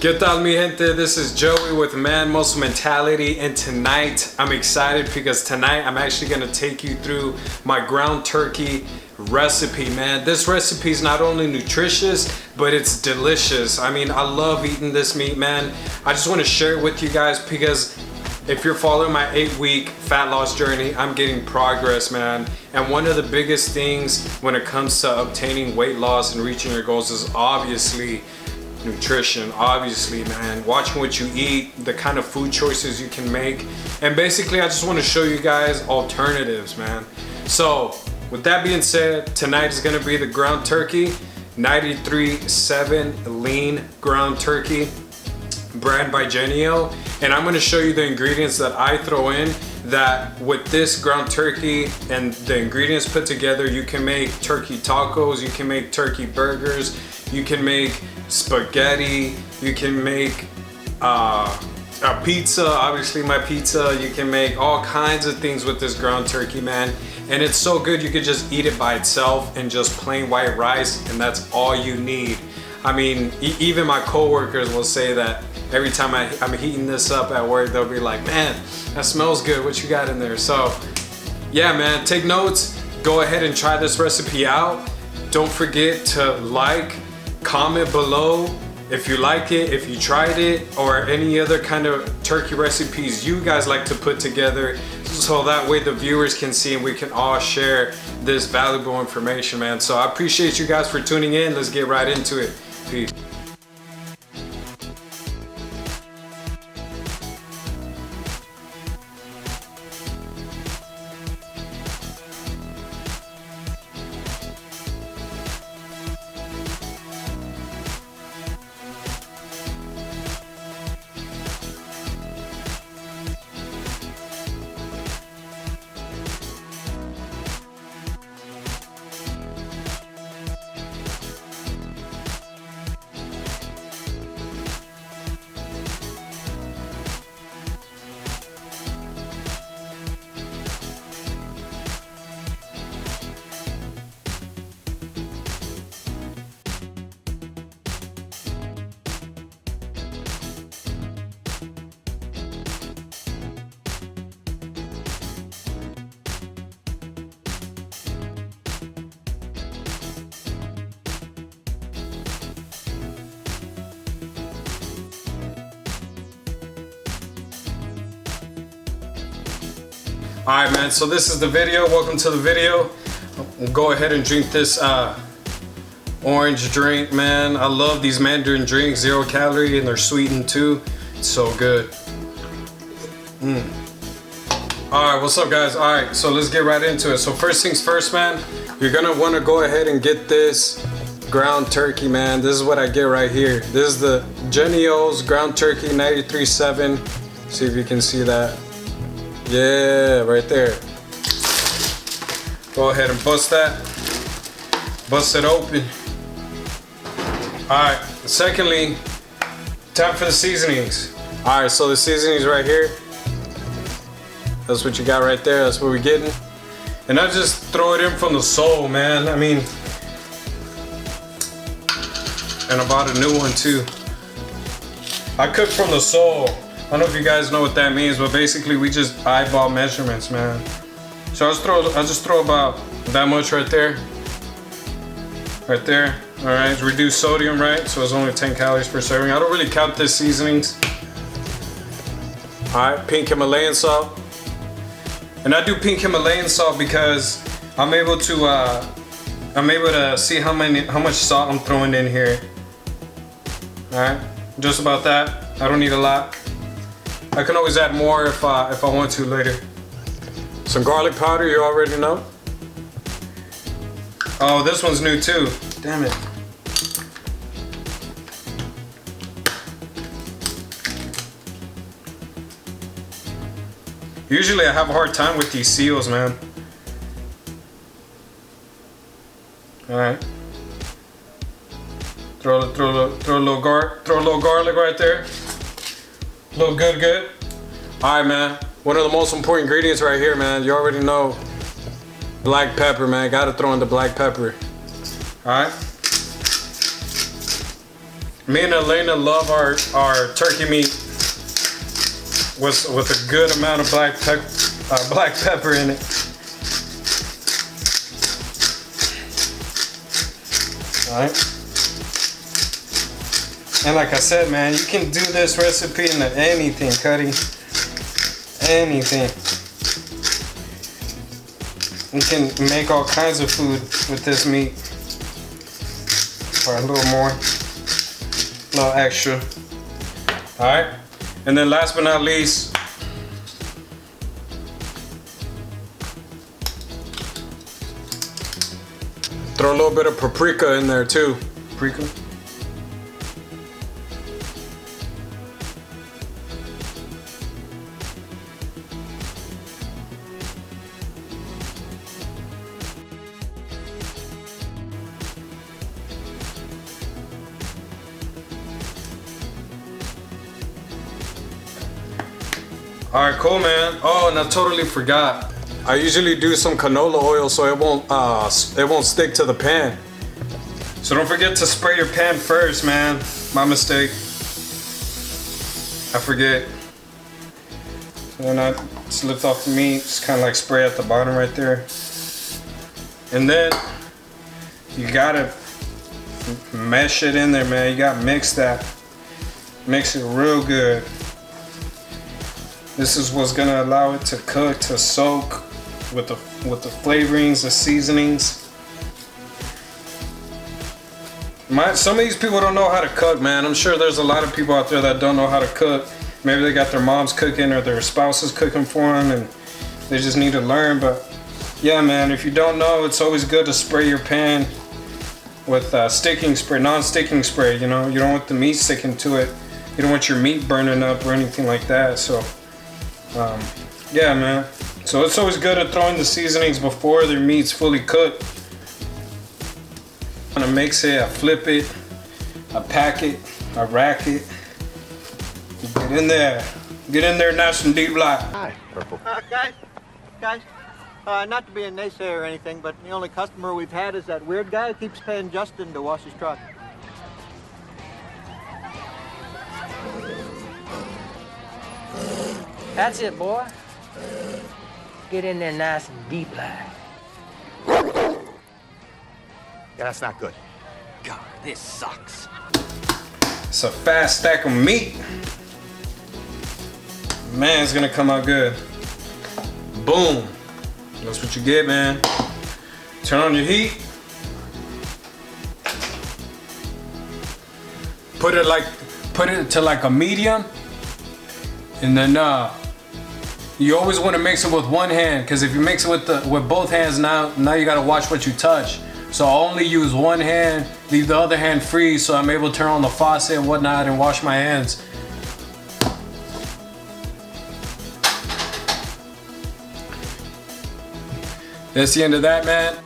¿Qué tal, mi gente? This is Joey with Man Muscle Mentality, and tonight I'm excited because tonight I'm actually gonna take you through my ground turkey recipe, man. This recipe is not only nutritious, but it's delicious. I mean, I love eating this meat, man. I just want to share it with you guys because if you're following my 8-week fat loss journey, I'm getting progress, man. And one of the biggest things when it comes to obtaining weight loss and reaching your goals is obviously nutrition. Obviously, man, watching what you eat, the kind of food choices you can make, and basically I just want to show you guys alternatives, man. So with that being said, tonight is going to be the ground turkey 93.7 lean ground turkey, brand by Jennie-O, and I'm going to show you the ingredients that I throw in, that with this ground turkey and the ingredients put together, you can make turkey tacos, you can make turkey burgers, you can make spaghetti, you can make a pizza, obviously my pizza, you can make all kinds of things with this ground turkey, man. And it's so good, you could just eat it by itself and just plain white rice, and that's all you need. I mean, even my coworkers will say that every time I'm heating this up at work, they'll be like, man, that smells good, what you got in there? So yeah, man, take notes, go ahead and try this recipe out. Don't forget to like, comment below if you like it, if you tried it, or any other kind of turkey recipes you guys like to put together, so that way the viewers can see and we can all share this valuable information, man. So I appreciate you guys for tuning in. Let's get right into it. Peace. Alright, man, so this is the video. Welcome to the video. We'll go ahead and drink this orange drink, man. I love these Mandarin drinks, 0 calorie, and they're sweetened too. It's so good. Alright, what's up, guys? Alright, so let's get right into it. So first things first, man, you're gonna want to go ahead and get this ground turkey, man. This is what I get right here. This is the Jennie-O's ground turkey 93.7. See if you can see that. Yeah, right there. Go ahead and bust that. Bust it open. Alright, secondly, time for the seasonings. Alright, so the seasonings right here. That's what you got right there. That's what we're getting. And I just throw it in from the soul, man. I mean, and I bought a new one too. I cook from the soul. I don't know if you guys know what that means, but basically we just eyeball measurements, man. So I just throw about that much right there. Right there. All right, it's reduced sodium, right? So it's only 10 calories per serving. I don't really count the seasonings. All right, pink Himalayan salt. And I do pink Himalayan salt because I'm able to see how much salt I'm throwing in here. All right, just about that. I don't need a lot. I can always add more if I want to later. Some garlic powder, you already know. Oh, this one's new too. Damn it. Usually I have a hard time with these seals, man. All right. Throw a little garlic right there. Look good. All right, man. One of the most important ingredients right here, man. You already know. Black pepper, man. Gotta throw in the black pepper. All right. Me and Elena love our turkey meat with a good amount of black pepper in it. Alright. And like I said, man, you can do this recipe into anything, Cuddy. Anything. You can make all kinds of food with this meat. Or a little more. A little extra. Alright. And then last but not least, throw a little bit of paprika in there too. Paprika. Alright, cool, man. Oh, and I totally forgot. I usually do some canola oil so it won't stick to the pan. So don't forget to spray your pan first, man. My mistake. I forget. So then I just lift off the meat, just kind of like spray at the bottom right there. And then you gotta mesh it in there, man. You gotta mix that. Mix it real good. This is what's gonna allow it to cook, to soak with the flavorings, the seasonings. Some of these people don't know how to cook, man. I'm sure there's a lot of people out there that don't know how to cook. Maybe they got their moms cooking or their spouses cooking for them and they just need to learn. But yeah, man, if you don't know, it's always good to spray your pan with sticking spray, non-sticking spray. You know, you don't want the meat sticking to it. You don't want your meat burning up or anything like that. So yeah, man. So it's always good to throw in the seasonings before their meat's fully cooked. I'm gonna mix it, I flip it, I pack it, I rack it. Get in there, nice and deep like. Hi, Purple. Guys, not to be a naysayer or anything, but the only customer we've had is that weird guy who keeps paying Justin to wash his truck. That's it, boy. Get in there nice and deep like. Yeah, that's not good. God, this sucks. It's a fast stack of meat. Man, it's gonna come out good. Boom. That's what you get, man. Turn on your heat. Put it to like a medium. And then you always want to mix it with one hand, because if you mix it with both hands, now you gotta watch what you touch. So I only use one hand, leave the other hand free, so I'm able to turn on the faucet and whatnot and wash my hands. That's the end of that, man.